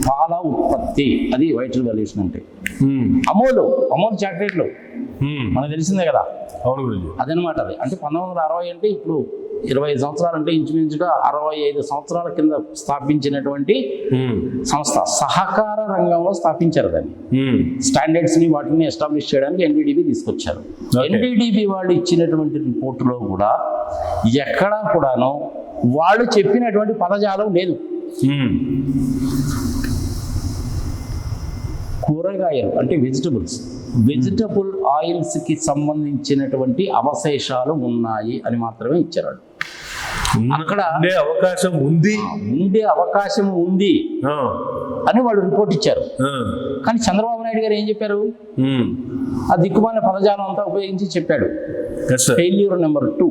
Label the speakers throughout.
Speaker 1: పాల ఉత్పత్తి, అది వైట్ రెవల్యూషన్ అంటే. అమూల్ చాక్లెట్లు మనకు తెలిసిందే కదా.
Speaker 2: అవును గురూజీ.
Speaker 1: అదనమాట. అది అంటే 1960 అంటే ఇప్పుడు 25 సంవత్సరాలు అంటే ఇంచుమించుగా 65 సంవత్సరాల కింద స్థాపించినటువంటి సంస్థ. సహకార రంగంలో స్థాపించారు దాన్ని. స్టాండర్డ్స్ని వాటిని ఎస్టాబ్లిష్ చేయడానికి ఎన్డీడీబీ తీసుకొచ్చారు. ఎన్డీడీబీ వాళ్ళు ఇచ్చినటువంటి రిపోర్టులో కూడా ఎక్కడా కూడాను వాళ్ళు చెప్పినటువంటి పదజాలం లేదు. కూరగాయలు అంటే వెజిటబుల్ ఆయిల్స్కి సంబంధించినటువంటి అవశేషాలు ఉన్నాయి అని మాత్రమే ఇచ్చారు. అక్కడ
Speaker 2: ఉండే
Speaker 1: అవకాశం ఉంది అని వాళ్ళు రిపోర్ట్ ఇచ్చారు. కానీ చంద్రబాబు నాయుడు గారు ఏం చెప్పారు? ఆ దిక్కుమాలిన పదజాలం అంతా ఉపయోగించి చెప్పాడు. Failure number 2.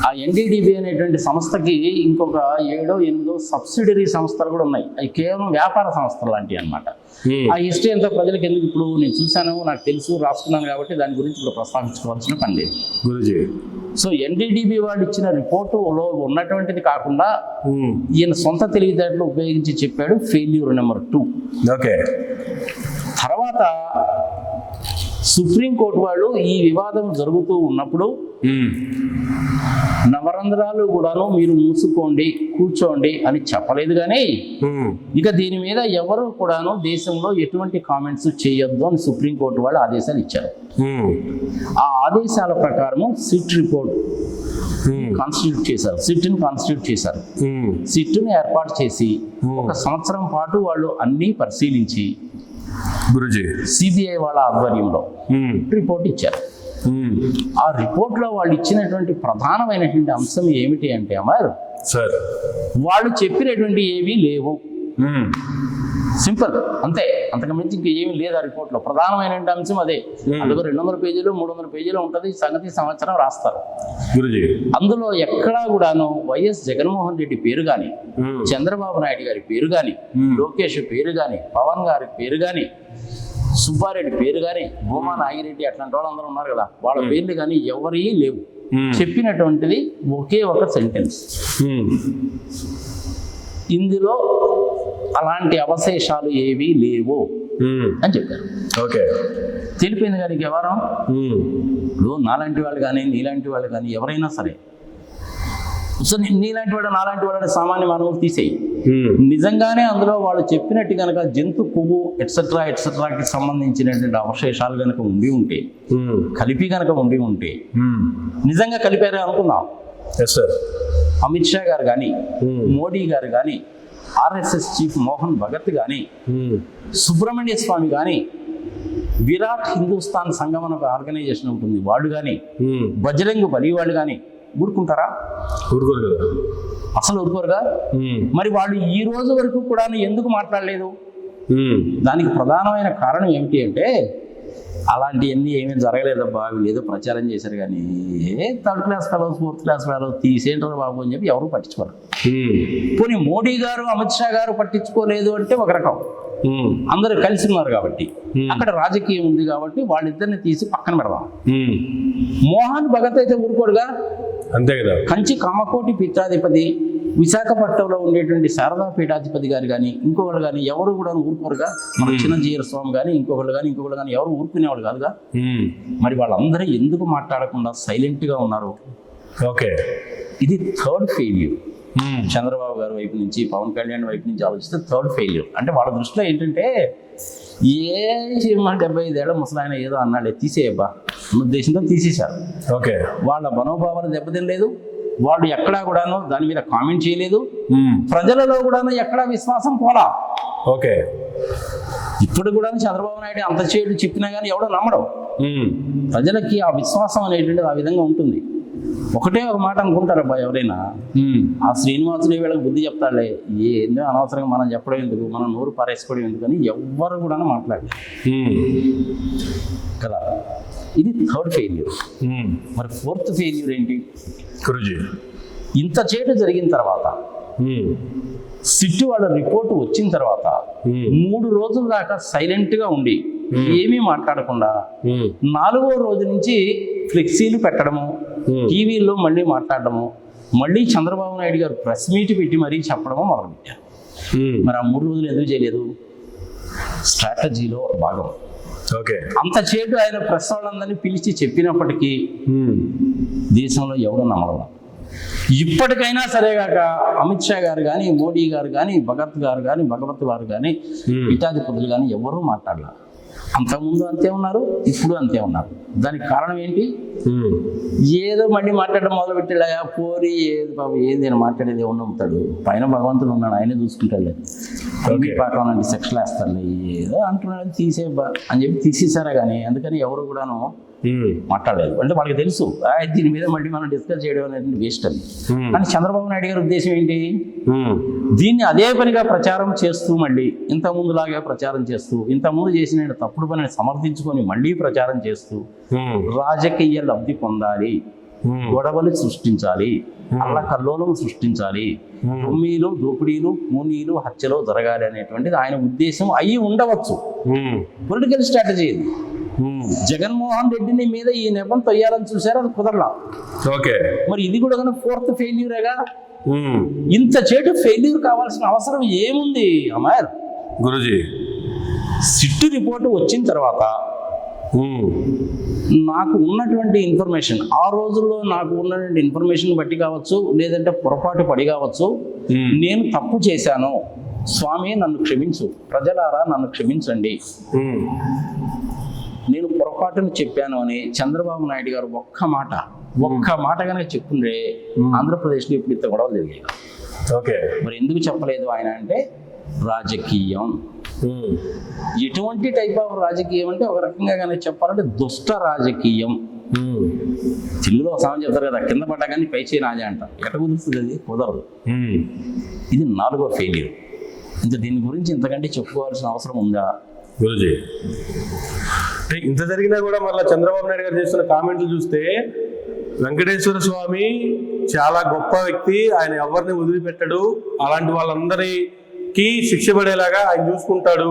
Speaker 1: ఆ ఎన్డీడీబీ అనేటువంటి సంస్థకి ఇంకొక 7-8 సబ్సిడరీ సంస్థలు కూడా ఉన్నాయి. అవి కేవలం వ్యాపార సంస్థలు లాంటివి అనమాట. ఆ హిస్టరీ అంతా ప్రజలకు ఎందుకు, ఇప్పుడు నేను చూశాను, నాకు తెలుసు, రాసుకున్నాను కాబట్టి దాని గురించి ఇప్పుడు ప్రస్తావించుకోవాల్సిన పని లేదు గురూజీ. సో ఎన్డీడీబీ వాళ్ళు ఇచ్చిన రిపోర్టులో ఉన్నటువంటిది కాకుండా ఈయన సొంత తెలివితేటలు ఉపయోగించి చెప్పాడు. Failure number 2.
Speaker 2: ఓకే.
Speaker 1: తర్వాత సుప్రీంకోర్టు వాళ్ళు ఈ వివాదం జరుగుతూ ఉన్నప్పుడు నవరంధ్రాలు కూడాను మీరు మూసుకోండి, కూర్చోండి అని చెప్పలేదు. కానీ ఇక దీని మీద ఎవరు కూడాను దేశంలో ఎటువంటి కామెంట్స్ చేయొద్దు అని సుప్రీంకోర్టు వాళ్ళు ఆదేశాలు ఇచ్చారు. ఆ ఆదేశాల ప్రకారము సిట్ రిపోర్ట్ కాన్స్టిట్యూట్ చేశారు. సిట్ని కాన్స్టిట్యూట్ చేశారు. సిట్ని ఏర్పాటు చేసి 1 సంవత్సరం పాటు వాళ్ళు అన్నీ పరిశీలించి
Speaker 2: గురూజీ
Speaker 1: సిబిఐ వాళ్ళ ఆధ్వర్యంలో రిపోర్ట్ ఇచ్చారు. ఆ రిపోర్ట్లో వాళ్ళు ఇచ్చినటువంటి ప్రధానమైనటువంటి అంశం ఏమిటి అంటే అమర్
Speaker 2: సార్,
Speaker 1: వాళ్ళు చెప్పినటువంటి ఏవి లేవు. సింపుల్, అంతే. అంతకుమించి ఇంకా ఏమీ లేదు ఆ రిపోర్ట్లో. ప్రధానమైనటువంటి అంశం అదే. అందులో 200 పేజీలు 300 పేజీలు ఉంటుంది. సంవత్సరం రాస్తారు
Speaker 2: గురూజీ.
Speaker 1: అందులో ఎక్కడా కూడాను వైఎస్ జగన్మోహన్ రెడ్డి పేరు కానీ, చంద్రబాబు నాయుడు గారి పేరు కానీ, లోకేష్ పేరు కానీ, పవన్ గారి పేరు కానీ, సుబ్బారెడ్డి పేరు కానీ, భూమా నాగిరెడ్డి అట్లాంటి వాళ్ళందరూ ఉన్నారు కదా, వాళ్ళ పేర్లు కానీ ఎవరీ లేవు. చెప్పినటువంటిది ఒకే ఒక సెంటెన్స్, ఇందులో అలాంటి అవశేషాలు ఏవీ లేవు అని చెప్పారు.
Speaker 2: ఓకే,
Speaker 1: తెలిపింది కానీ వ్యవహారం. ఇప్పుడు నాలాంటి వాళ్ళు కానీ నీలాంటి వాళ్ళు కానీ ఎవరైనా సరే, సో నీలాంటి వాడు నాలాంటి వాడు సామాన్య మానవులు తీసేయి. నిజంగానే అందులో వాళ్ళు చెప్పినట్టు కనుక జంతు కొవ్వు ఎట్సెట్రాకి సంబంధించినటువంటి అవశేషాలు కనుక ఉండి ఉంటే, కలిపి కనుక ఉండి ఉంటే, నిజంగా కలిపారు అనుకుందాం. అమిత్ షా గారు కానీ, మోడీ గారు కానీ, ఆర్ఎస్ఎస్ చీఫ్ మోహన్ భగత్ కానీ, సుబ్రహ్మణ్య స్వామి కానీ, విరాట్ హిందుస్థాన్ సంఘం అనే ఒక ఆర్గనైజేషన్ ఉంటుంది, వాళ్ళు కానీ, బజరంగ్ బలి వాళ్ళు కానీ ఊరుకుంటారా?
Speaker 2: ఊరుకోరు కదా,
Speaker 1: అసలు ఊరుకోరుగా. మరి వాళ్ళు ఈ రోజు వరకు కూడా ఎందుకు మాట్లాడలేదు? దానికి ప్రధానమైన కారణం ఏమిటి అంటే, అలాంటివన్నీ ఏమీ జరగలేదబ్బా, వీళ్ళు ఏదో ప్రచారం చేశారు కానీ 3rd class fellows 4th class fellows తీసేంటారు బాబు అని చెప్పి ఎవరు పట్టించుకోరు. పోనీ మోడీ గారు అమిత్ షా గారు పట్టించుకోలేదు అంటే ఒక రకం, అందరూ కలిసి ఉన్నారు కాబట్టి, అక్కడ రాజకీయం ఉంది కాబట్టి వాళ్ళిద్దరిని తీసి పక్కన పెడదాం. మోహన్ భగత్ అయితే ఊరుకోడుగా,
Speaker 2: అంతే కదా.
Speaker 1: కంచి కామకోటి పీఠాధిపతి, విశాఖపట్నంలో ఉండేటువంటి శారదా పీఠాధిపతి గారు కానీ, ఇంకొకళ్ళు కానీ ఎవరు కూడా ఊరుకోరుగా. మన చిన్నజీయర స్వామి కానీ ఇంకొకళ్ళు కానీ ఎవరు ఊరుకునేవాళ్ళు కాదుగా. మరి వాళ్ళందరూ ఎందుకు మాట్లాడకుండా సైలెంట్గా ఉన్నారు? ఓకే, ఇది 3rd ఫెయిల్యూర్. చంద్రబాబు గారి వైపు నుంచి, పవన్ కళ్యాణ్ వైపు నుంచి ఆలోచిస్తే 3rd ఫెయిల్యూర్. అంటే వాళ్ళ దృష్టిలో ఏంటంటే, 75 ఏళ్ల ముసలాయన ఏదో అన్నాడే తీసేయబ్బా ఉద్దేశంతో తీసేశారు. ఓకే, వాళ్ళ మనోభావాలు దెబ్బతినలేదు, వాళ్ళు ఎక్కడా కూడాను దాని మీద కామెంట్ చేయలేదు, ప్రజలలో కూడాను ఎక్కడా విశ్వాసం పోలా. ఓకే, ఇప్పుడు కూడా చంద్రబాబు నాయుడు అంత చేయడు చెప్పినా కానీ ఎవడో నమ్మడం. ప్రజలకి ఆ విశ్వాసం అనేటువంటిది ఆ విధంగా ఉంటుంది. ఒకటే ఒక మాట అనుకుంటారబ్బా ఎవరైనా, ఆ శ్రీనివాసుడు వీళ్ళకి బుద్ధి చెప్తాడులే, ఏందో అనవసరంగా మనం చెప్పడం ఎందుకు, మనం నోరు పారేసుకోవడం ఎందుకని ఎవ్వరు కూడా మాట్లాడలేదు కదా. ఇది 3rd ఫెయిల్యూర్. మరి 4th ఫెయిల్యూర్ ఏంటి
Speaker 2: గురూజీ?
Speaker 1: ఇంత చేటు జరిగిన తర్వాత, సిట్ వాళ్ళ రిపోర్టు వచ్చిన తర్వాత 3 రోజుల దాకా సైలెంట్గా ఉండి ఏమీ మాట్లాడకుండా 4వ రోజు నుంచి ఫ్లెక్సీలు పెట్టడము, టీవీల్లో మళ్ళీ మాట్లాడడము, మళ్ళీ చంద్రబాబు నాయుడు గారు ప్రెస్ మీట్ పెట్టి మరీ చెప్పడము మొదలుపెట్టారు. మరి ఆ 3 రోజులు ఎందుకు చేయలేదు? స్ట్రాటజీలో భాగం.
Speaker 2: ఓకే.
Speaker 1: అంత చేటు ఆయన ప్రెస్ వాళ్ళందరినీ పిలిచి చెప్పినప్పటికీ దేశంలో ఎవరు నమ్మడం. ఇప్పటికైనా సరేగాక అమిత్ షా గారు కానీ, మోడీ గారు కానీ, భగత్ గారు కానీ, భగవత్ గారు కానీ, పీఠాధిపతులు కానీ ఎవరూ మాట్లాడలా. అంతకుముందు అంతే ఉన్నారు, ఇప్పుడు అంతే ఉన్నారు. దానికి కారణం ఏంటి? ఏదో మళ్ళీ మాట్లాడడం మొదలు పెట్టాడా పోరి, ఏది బాబు ఏది నేను మాట్లాడేది ఎవరు నమ్ముతాడు? పైన భగవంతుడు ఉన్నాడు, ఆయనే చూసుకుంటాడు. పాకం లాంటి సెక్షలు వేస్తాడు, ఏదో అంటున్నాడు తీసేబ్బా అని చెప్పి తీసేసారా. కానీ అందుకని ఎవరు కూడాను మాట్లాడలేదు. అంటే వాళ్ళకి తెలుసు దీని మీద మళ్ళీ మనం డిస్కస్ చేయడం అనేది వేస్ట్ అని. కానీ చంద్రబాబు నాయుడు గారి ఉద్దేశం ఏంటి? దీన్ని అదే పనిగా ప్రచారం చేస్తూ, మళ్ళీ ఇంతకుముందులాగే ప్రచారం చేస్తూ, ఇంతకుముందు చేసిన తప్పుడు పనిని సమర్థించుకొని మళ్ళీ ప్రచారం చేస్తూ రాజకీయ లబ్ధి పొందాలి, గొడవలు సృష్టించాలి, అల్లకల్లోలం సృష్టించాలి, దొమ్మీలు, దోపిడీలు, కూనీలు, హత్యలు జరగాలి అనేటువంటిది ఆయన ఉద్దేశం అయి ఉండవచ్చు. పొలిటికల్ స్ట్రాటజీ ఇది. జగన్మోహన్ రెడ్డిని మీద ఈ నెపం తొయ్యాలని చూసారు, అది కుదరలా.
Speaker 2: ఓకే.
Speaker 1: మరి ఇది కూడా కానీ 4th ఫెయిల్యూరేగా. ఇంత చేటు ఫెయిల్యూర్ కావాల్సిన అవసరం ఏముంది అమర్?
Speaker 2: గురూజీ,
Speaker 1: సిట్టు రిపోర్టు వచ్చిన తర్వాత నాకు ఉన్నటువంటి ఇన్ఫర్మేషన్, ఆ రోజుల్లో నాకు ఉన్నటువంటి ఇన్ఫర్మేషన్ బట్టి కావచ్చు, లేదంటే పొరపాటు పడి కావచ్చు, నేను తప్పు చేశాను, స్వామి నన్ను క్షమించు, ప్రజలారా నన్ను క్షమించండి, నేను పొరపాటును చెప్పాను అని చంద్రబాబు నాయుడు గారు ఒక్క మాట కనుక చెప్పుండే ఆంధ్రప్రదేశ్లో ఇప్పుడు ఇంత గొడవలు జరిగాయి.
Speaker 2: ఓకే.
Speaker 1: మరి ఎందుకు చెప్పలేదు ఆయన అంటే రాజకీయం. ఎటువంటి టైప్ ఆఫ్ రాజకీయం అంటే ఒక రకంగా కనుక చెప్పాలంటే దుష్ట రాజకీయం. తెలుగులో సామెత చెప్తారు కదా, కింద పడ్డా కానీ పై చేయి నాజే అంట. ఎట కుదురుతుంది? అది కుదరదు. ఇది 4వ ఫెయిల్యూర్. ఇంకా దీని గురించి ఇంతకంటే చెప్పుకోవాల్సిన అవసరం ఉందా?
Speaker 2: గురూజీ, ఇంత జరిగినా కూడా మళ్ళీ చంద్రబాబు నాయుడు గారు చేస్తున్న కామెంట్లు చూస్తే వెంకటేశ్వర స్వామి చాలా గొప్ప వ్యక్తి, ఆయన ఎవరిని వదిలిపెట్టడు, అలాంటి వాళ్ళందరికీ శిక్ష పడేలాగా ఆయన చూసుకుంటాడు,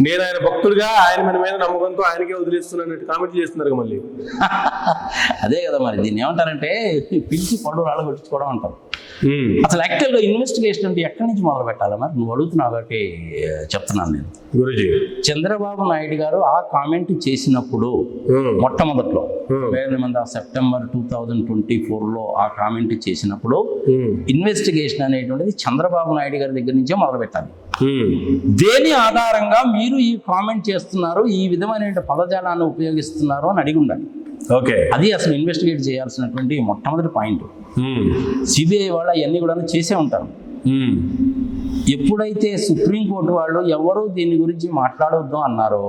Speaker 2: నేను ఆయన భక్తుడిగా ఆయన మీద నమ్మకంతో ఆయనకే వదిలేస్తున్నాను కామెంట్లు చేస్తున్నారు మళ్ళీ.
Speaker 1: అదే కదా మరి దీన్ని ఏమంటారంటే పిలిచి పండు రాళ్ళు కొట్టించుకోవడం అంటారు. అసలు యాక్చువల్గా ఇన్వెస్టిగేషన్ అంటే ఎక్కడి నుంచి మొదలు పెట్టాలి? మరి నువ్వు అడుగుతున్నావు కాబట్టి చెప్తున్నాను నేను.
Speaker 2: గురూజీ,
Speaker 1: చంద్రబాబు నాయుడు గారు ఆ కామెంట్ చేసినప్పుడు మొట్టమొదట్లో సెప్టెంబర్ 2024లో ఆ కామెంట్ చేసినప్పుడు ఇన్వెస్టిగేషన్ అనేటువంటిది చంద్రబాబు నాయుడు గారి దగ్గర నుంచే మొదలు పెట్టాలి. దేని ఆధారంగా మీరు ఈ కామెంట్ చేస్తున్నారు, ఈ విధమైన పదజాలాన్ని ఉపయోగిస్తున్నారు అని అడిగి ఉండాలి.
Speaker 2: ఓకే.
Speaker 1: అది అసలు ఇన్వెస్టిగేట్ చేయాల్సినటువంటి మొట్టమొదటి పాయింట్. సిబిఐ వాళ్ళు అవన్నీ కూడా చేసే ఉంటారు. ఎప్పుడైతే సుప్రీంకోర్టు వాళ్ళు ఎవరు దీని గురించి మాట్లాడవద్దు అన్నారో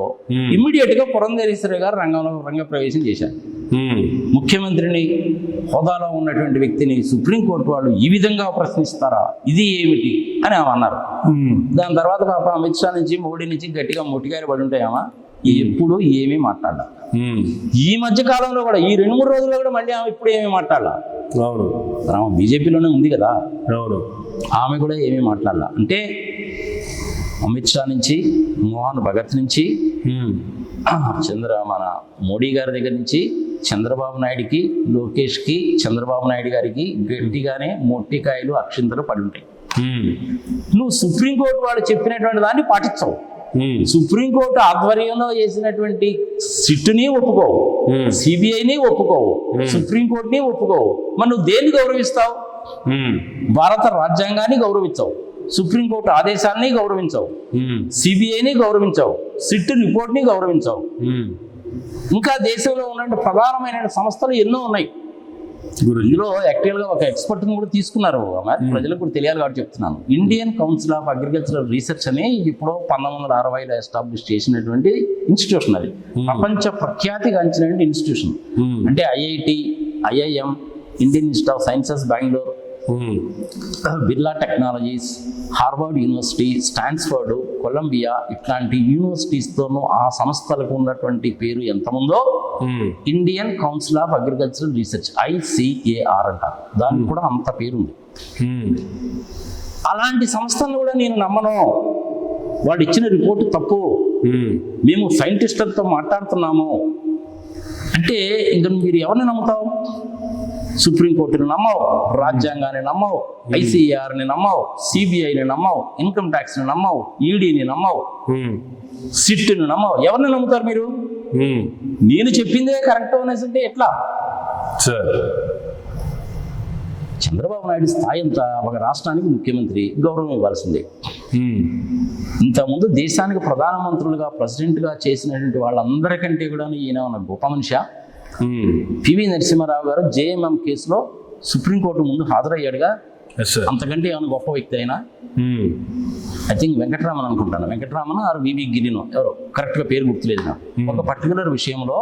Speaker 1: ఇమ్మీడియట్ గా పురంధేశ్వరి గారు రంగ ప్రవేశం చేశారు. ముఖ్యమంత్రిని హోదాలో ఉన్నటువంటి వ్యక్తిని సుప్రీంకోర్టు వాళ్ళు ఈ విధంగా ప్రశ్నిస్తారా, ఇది ఏమిటి అని ఆమె అన్నారు. దాని తర్వాత పాప అమిత్ షా నుంచి, మోడీ నుంచి గట్టిగా మొట్టికాయలు పడి ఉంటాయామా, ఎప్పుడు ఏమీ మాట్లాడాలి. ఈ మధ్య కాలంలో కూడా ఈ 2-3 రోజుల్లో కూడా మళ్ళీ ఆమె ఇప్పుడు ఏమీ మాట్లాడాల. ఆమె బీజేపీలోనే ఉంది కదా, ఆమె కూడా ఏమీ మాట్లాడాల. అంటే అమిత్ షా నుంచి, మోహన్ భగత్ నుంచి, మన మోడీ గారి దగ్గర నుంచి చంద్రబాబు నాయుడికి, లోకేష్కి, చంద్రబాబు నాయుడు గారికి గట్టిగానే మొట్టికాయలు, అక్షింతలు పడి ఉంటాయి. నువ్వు సుప్రీంకోర్టు వాళ్ళు చెప్పినటువంటి దాన్ని పాటించవు. సుప్రీంకోర్టు ఆధ్వర్యంలో చేసినటువంటి సిట్టుని ఒప్పుకోవు, సిబిఐని ఒప్పుకోవు, సుప్రీంకోర్టుని ఒప్పుకోవు. మరి నువ్వు దేన్ని గౌరవిస్తావు? భారత రాజ్యాంగాన్ని గౌరవించవు, సుప్రీంకోర్టు ఆదేశాలని గౌరవించవు, సిబిఐని గౌరవించవు, సిట్ రిపోర్ట్ని గౌరవించవు. ఇంకా దేశంలో ఉన్న ప్రధానమైన సంస్థలు ఎన్నో ఉన్నాయి. ఇందులో యాక్చువల్గా ఒక ఎక్స్పర్ట్ని కూడా తీసుకున్నారు, ప్రజలకు కూడా తెలియాలి కాబట్టి చెప్తున్నాను. Indian Council of Agricultural Research అని ఇప్పుడు 1960లో ఎస్టాబ్లిష్ చేసినటువంటి ఇన్స్టిట్యూషన్. అది ప్రపంచ ప్రఖ్యాతిగాంచినటువంటి ఇన్స్టిట్యూషన్. అంటే IIT, IIM, Indian Institute of Sciences Bengaluru, Birla Technologies, Harvard University, Stanford, Columbia ఇట్లాంటి యూనివర్సిటీస్తోనూ ఆ సంస్థలకు ఉన్నటువంటి పేరు ఎంతముందో Indian Council of Agricultural Research ICAR అంటారు, దానికి కూడా అంత పేరుంది. అలాంటి సంస్థలను కూడా నేను నమ్మను. వాడు ఇచ్చిన రిపోర్టు తప్పు, మేము సైంటిస్టులతో మాట్లాడుతున్నాము అంటే ఇంక మీరు ఎవరిని నమ్ముతావు? సుప్రీంకోర్టుని నమ్మవు, రాజ్యాంగాన్ని నమ్మవు, ఐసీఆర్ని నమ్మవు, సిబిఐని నమ్మవు, ఇన్కమ్ ట్యాక్స్ని నమ్మవు, ఈడీని నమ్మవు, సిట్ని నమ్మవు. ఎవరిని నమ్ముతారు మీరు? నేను చెప్పిందే కరెక్ట్ అనేసి అంటే ఎట్లా? చంద్రబాబు నాయుడు స్థాయి అంతా ఒక రాష్ట్రానికి ముఖ్యమంత్రి గౌరవం ఇవ్వాల్సిందే. ఇంతకుముందు దేశానికి ప్రధానమంత్రులుగా ప్రెసిడెంట్గా చేసినటువంటి వాళ్ళందరికంటే కూడా ఈయన ఉన్న గొప్ప మనిషి. పివి నరసింహారావు గారు జేఎంఎం కేసులో సుప్రీంకోర్టు ముందు హాజరయ్యాడుగా. అంతకంటే ఏమైనా గొప్ప వ్యక్తి అయినా? ఐ థింక్ వెంకటరామన్ అనుకుంటాను, వెంకటరామన్ ఆర్ వివి గిరినో ఎవరో, కరెక్ట్గా పేరు గుర్తులేదు నాకు. ఒక పర్టికులర్ విషయంలో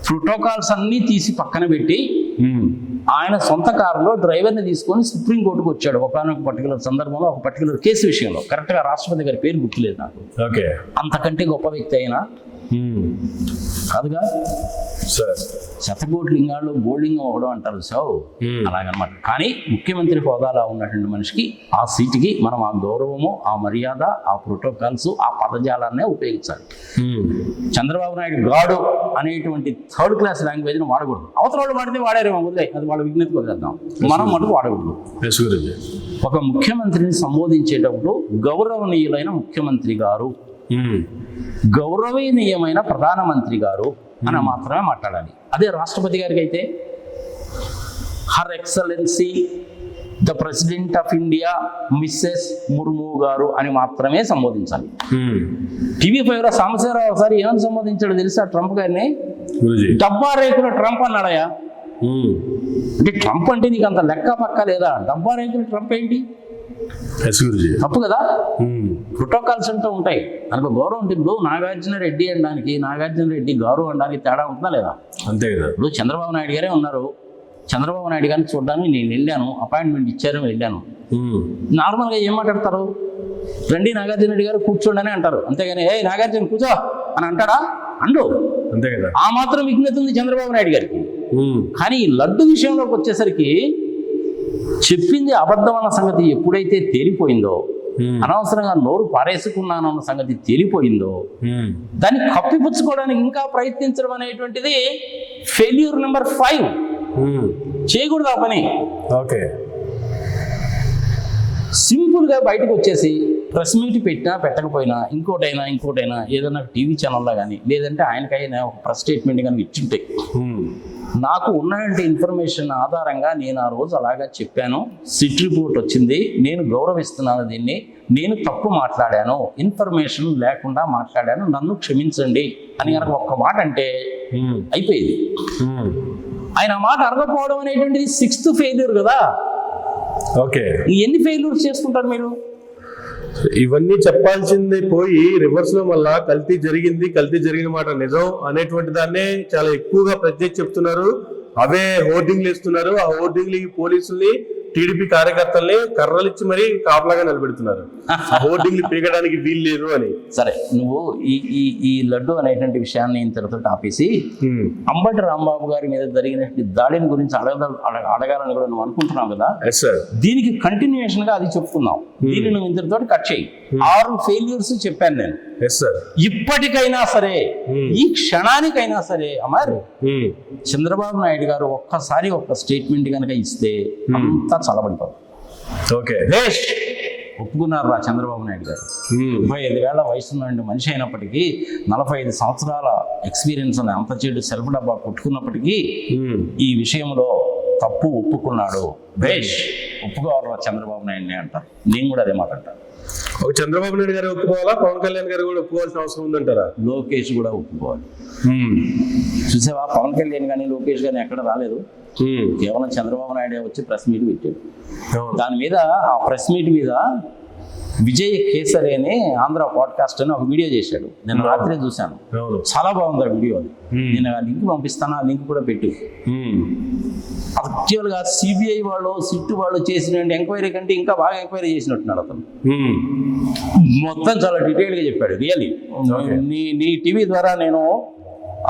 Speaker 1: ప్రోటోకాల్స్ అన్నీ తీసి పక్కన పెట్టి ఆయన సొంత కారులో డ్రైవర్ని తీసుకొని సుప్రీంకోర్టుకు వచ్చాడు ఒకనొక పర్టికులర్ సందర్భంలో, ఒక పర్టికులర్ కేసు విషయంలో. కరెక్ట్గా రాష్ట్రపతి గారి పేరు గుర్తులేదు నాకు. అంతకంటే గొప్ప వ్యక్తి అయినా కాదుగా. శతకోటి లింగాల్లో గోల్డింగం ఒకడం అంటారు సార్, అలాగనమాట. కానీ ముఖ్యమంత్రి హోదాలో ఉన్నటువంటి మనిషికి ఆ సీటుకి మనం ఆ గౌరవము, ఆ మర్యాద, ఆ ప్రోటోకాల్స్, ఆ పదజాలాన్నే ఉపయోగించాలి. చంద్రబాబు నాయుడు గాడు అనేటువంటి థర్డ్ క్లాస్ లాంగ్వేజ్ని వాడకూడదు. అవతల వాళ్ళు వాడితే వాడారేమో వదిలే, అది వాళ్ళ విజ్ఞతకు వదిలేద్దాం. మనం మటుకు వాడకూడదు. ఒక ముఖ్యమంత్రిని సంబోధించేటప్పుడు గౌరవనీయులైన ముఖ్యమంత్రి గారు, గౌరవనీయమైన ప్రధానమంత్రి గారు అని మాత్రమే మాట్లాడాలి. అదే రాష్ట్రపతి గారికి అయితే her excellency the president of India missus Murmu గారు అని మాత్రమే సంబోధించాలి. టీవీ5లో సాంబశివరావు ఒకసారి ఏమని సంబోధించాడు తెలుసా ట్రంప్ గారిని? డబ్బా రేకుల ట్రంప్ అన్నాడయా. అంటే ట్రంప్ అంటే నీకు అంత లెక్క పక్క లేదా? డబ్బా రేకుల ట్రంప్ ఏంటి? తప్పు కదా. ప్రోటోకాల్స్ అంటూ ఉంటాయి, దానికి గౌరవం ఉంటుంది. ఇప్పుడు నాగార్జున రెడ్డి అనడానికి నాగార్జున రెడ్డి గారు అనడానికి తేడా ఉంటుందా లేదా? అంతే కదా. ఇప్పుడు చంద్రబాబు నాయుడు గారే ఉన్నారు, చంద్రబాబు నాయుడు గారిని చూడడానికి నేను వెళ్ళాను, అపాయింట్మెంట్ ఇచ్చారు, వెళ్ళాను. నార్మల్గా ఏం మాట్లాడతారు? రండి నాగార్జున రెడ్డి గారు కూర్చోండి అని అంటారు, అంతేగాని ఏ నాగార్జున కూర్చో అని అంటాడా? అండు. అంతే కదా. ఆ మాత్రం విఘ్నత ఉంది చంద్రబాబు నాయుడు గారికి. కానీ ఈ లడ్డు విషయంలోకి వచ్చేసరికి చెప్పింది అబద్ధం అన్న సంగతి ఎప్పుడైతే తేలిపోయిందో, అనవసరంగా నోరు పారేసుకున్నాను అన్న సంగతి తేలిపోయిందో, దాన్ని కప్పిపుచ్చుకోవడానికి ఇంకా ప్రయత్నించడం అనేటువంటిది ఫెయిల్యూర్ నెంబర్ 5. చేయకూడదు ఆ పని. ఓకే, సింపుల్గా బయటకు వచ్చేసి ప్రెస్ మీట్ పెట్టినా పెట్టకపోయినా ఇంకోటైనా ఏదైనా టీవీ ఛానల్లో కానీ లేదంటే ఆయనకైనా ఒక ప్రెస్ స్టేట్మెంట్ కానీ ఇచ్చుంటాయి. నాకు ఉన్నటువంటి ఇన్ఫర్మేషన్ ఆధారంగా నేను ఆ రోజు అలాగా చెప్పాను, సిట్ రిపోర్ట్ వచ్చింది, నేను గౌరవిస్తున్నాను దీన్ని, నేను తప్పు మాట్లాడాను, ఇన్ఫర్మేషన్ లేకుండా మాట్లాడాను, నన్ను క్షమించండి అని కనుక ఒక్క మాట అంటే అయిపోయింది. ఆయన ఆ మాట అరగకపోవడం అనేటువంటిది 6th ఫెయిల్యూర్ కదా. ఓకే, ఎన్ని ఫెయిల్యూర్స్ చేసుకుంటారు మీరు?
Speaker 2: ఇవన్నీ చెప్పాల్సింది పోయి రివర్స్ లో మళ్ళా కల్తీ జరిగిన మాట నిజం అనేటువంటి దాన్నే చాలా ఎక్కువగా ప్రత్యేక చెప్తున్నారు. అవే హోర్డింగ్లు ఇస్తున్నారు. ఆ హోర్డింగ్లు పోలీసుల్ని, టీడీపీ కార్యకర్తల్ని కర్రలిచ్చి మరీ కాపలాగా నిలబెడుతున్నారు. ఆ హోర్డింగ్లు పీకడానికి వీలు లేదు అని.
Speaker 1: సరే, నువ్వు ఈ లడ్డు అనేటువంటి విషయాన్ని ఇంతటితో ఆపేసి అంబటి రాంబాబు గారి మీద జరిగినటువంటి దాడిని గురించి అడగాలని కూడా నువ్వు అనుకుంటున్నావు కదా. దీనికి కంటిన్యూషన్ గా అది చెప్తున్నావు. దీన్ని నువ్వు ఇంతటితో కట్ చేయి. 6 ఫెయిల్యూర్స్ చెప్పాను నేను. ఇప్పటికైనా సరే, ఈ క్షణానికైనా సరే అమర్ చంద్రబాబు నాయుడు గారు ఒక్కసారి ఒక్క స్టేట్మెంట్ కనుక ఇస్తే అంతా చల్లబడిపోతుంది. ఓకే, ఒప్పుకున్నారు చంద్రబాబు నాయుడు గారు. 35 ఏళ్ల వయసు నుండి మనిషి అయినప్పటికీ, 45 సంవత్సరాల ఎక్స్పీరియన్స్ ఉన్న అంత చెడు సెల్ఫ్ డబ్బా కొట్టుకున్నప్పటికీ ఈ విషయంలో తప్పు ఒప్పుకున్నాడు. ఒప్పుకోవాలరా చంద్రబాబు నాయుడిని అంటారు. నేను కూడా అదే మాట అంటాను.
Speaker 2: ఒక చంద్రబాబు నాయుడు గారు ఒప్పుకోవాలా, పవన్ కళ్యాణ్ గారు కూడా ఒప్పుకోవాల్సిన అవసరం ఉందంటారా?
Speaker 1: లోకేష్ కూడా ఒప్పుకోవాలి. చూసావా, పవన్ కళ్యాణ్ కానీ లోకేష్ కానీ ఎక్కడ రాలేదు. కేవలం చంద్రబాబు నాయుడు వచ్చి ప్రెస్ మీట్ పెట్టాడు. దాని మీద, ఆ ప్రెస్ మీట్ మీద విజయ్ కేసరి అని ఆంధ్ర పాడ్కాస్ట్ అని ఒక వీడియో చేశాడు. నేను రాత్రి చూశాను, చాలా బాగుంది ఆ వీడియో. అది నేను ఆ లింక్ పంపిస్తాను, ఆ లింక్ కూడా పెట్టు. యాక్చువల్గా సిబిఐ వాళ్ళు, సిట్ వాళ్ళు చేసిన ఎంక్వైరీ కంటే ఇంకా బాగా ఎంక్వైరీ చేసినట్టున్నాడు అతను. మొత్తం చాలా డీటెయిల్గా చెప్పాడు. రియల్లీ నీ టీవీ ద్వారా నేను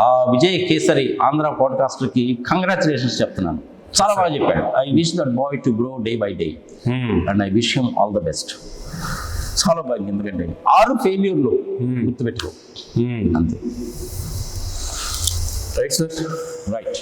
Speaker 1: ఆ విజయ్ కేసరి ఆంధ్ర పాడ్కాస్టర్కి కంగ్రాచులేషన్స్ చెప్తున్నాను. చాలా బాగా చెప్పాడు. I wish that boy to grow day by day and I wish him all the best. చాలా బాగుంది. ఎందుకంటే 6 ఫెయిల్యూర్లు గుర్తుపెట్టుకో అంతే. Right sir, right.